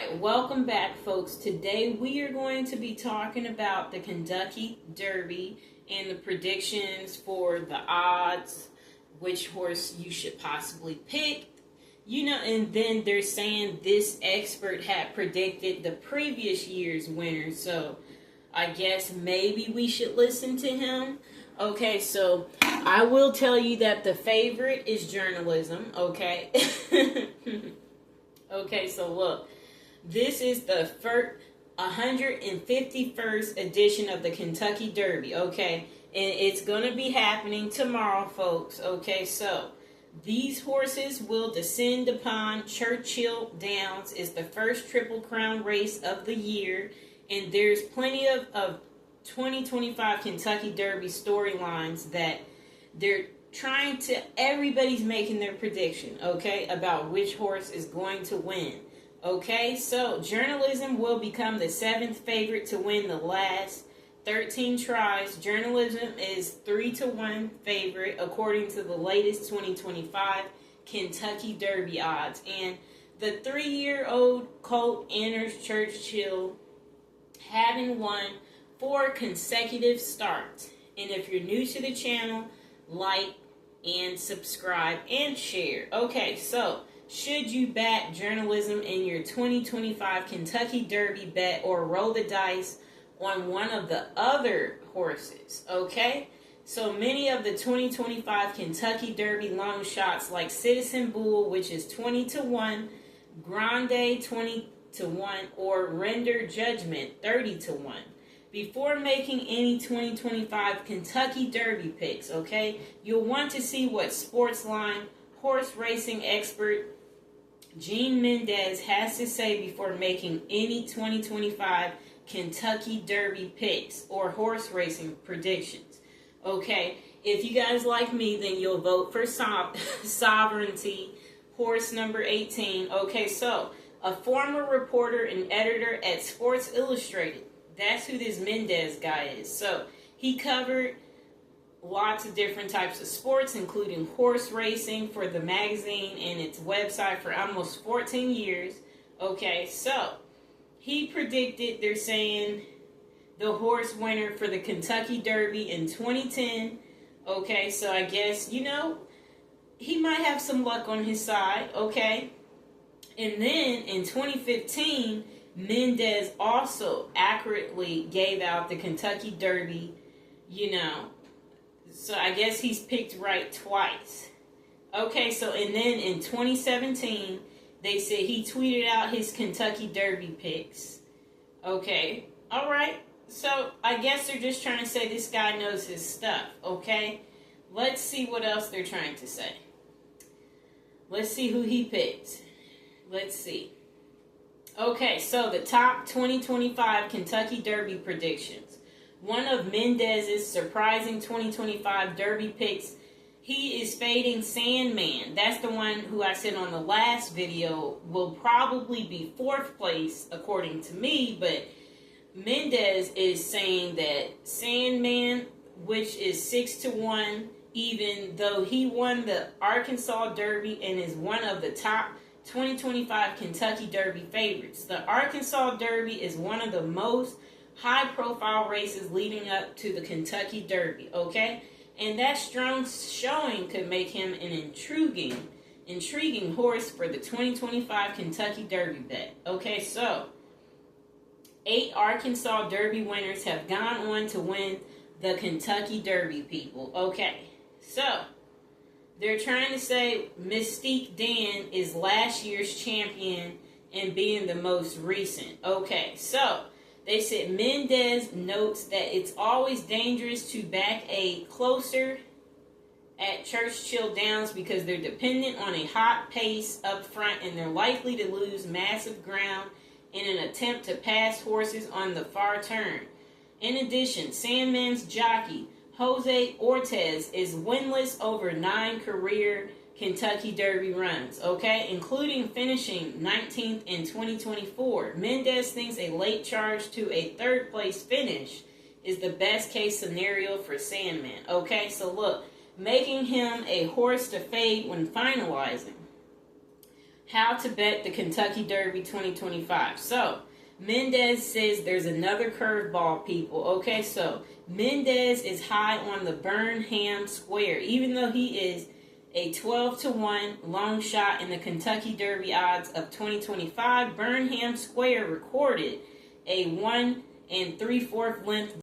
Alright, welcome back, folks. Today we are going to be talking about the Kentucky Derby and the predictions for the odds, which horse you should possibly pick. And then they're saying this expert had predicted the previous year's winner, so I guess maybe we should listen to him. Okay, so I will tell you that the favorite is journalism, okay? Okay, so look. This is the 151st edition of the Kentucky Derby, okay? And it's going to be happening tomorrow, folks, okay? So, these horses will descend upon Churchill Downs. It's the first Triple Crown race of the year. And there's plenty of 2025 Kentucky Derby storylines that they're trying to... Everybody's making their prediction, okay? About which horse is going to win. Okay, so journalism will become the 7th favorite to win the last 13 tries. Journalism is 3-1 favorite according to the latest 2025 Kentucky Derby odds. And the 3-year-old colt enters Churchill having won 4 consecutive starts. And if you're new to the channel, like and subscribe and share. Okay, so... should you back journalism in your 2025 Kentucky Derby bet or roll the dice on one of the other horses? Okay? So many of the 2025 Kentucky Derby long shots like Citizen Bull, which is 20-1, Grande 20-1, or Render Judgment 30-1. Before making any 2025 Kentucky Derby picks, okay, you'll want to see what Sportsline horse racing expert Gene Mendez has to say before making any 2025 Kentucky Derby picks or horse racing predictions. Okay, if you guys like me, then you'll vote for Sovereignty, horse number 18. Okay, so a former reporter and editor at Sports Illustrated. That's who this Mendez guy is. So he covered lots of different types of sports, including horse racing for the magazine and its website for almost 14 years. Okay, so he predicted, they're saying, the horse winner for the Kentucky Derby in 2010. Okay, so I guess, he might have some luck on his side, okay? And then in 2015, Mendez also accurately gave out the Kentucky Derby, So I guess he's picked right twice. Okay, so and then in 2017, they said he tweeted out his Kentucky Derby picks. Okay, all right. So I guess they're just trying to say this guy knows his stuff, okay? Let's see what else they're trying to say. Let's see who he picked. Let's see. Okay, so the top 2025 Kentucky Derby predictions. One of Mendez's surprising 2025 Derby picks, he is fading Sandman. That's the one who I said on the last video will probably be 4th place, according to me. But Mendez is saying that Sandman, which is 6-1, even though he won the Arkansas Derby and is one of the top 2025 Kentucky Derby favorites. The Arkansas Derby is one of the most high-profile races leading up to the Kentucky Derby, okay? And that strong showing could make him an intriguing horse for the 2025 Kentucky Derby bet. Okay, so 8 Arkansas Derby winners have gone on to win the Kentucky Derby, people. Okay, so they're trying to say Mystique Dan is last year's champion and being the most recent. Okay, so they said Mendez notes that it's always dangerous to back a closer at Churchill Downs because they're dependent on a hot pace up front and they're likely to lose massive ground in an attempt to pass horses on the far turn. In addition, Sandman's jockey, Jose Ortiz, is winless over 9 career Kentucky Derby runs, okay, including finishing 19th in 2024. Mendez thinks a late charge to a 3rd place finish is the best case scenario for Sandman. Okay, so look, making him a horse to fade when finalizing. How to bet the Kentucky Derby 2025. So, Mendez says there's another curveball, people. Okay, so Mendez is high on the Burnham Square, even though he is a 12-1 long shot in the Kentucky Derby odds of 2025. Burnham Square recorded a 1 3/4 length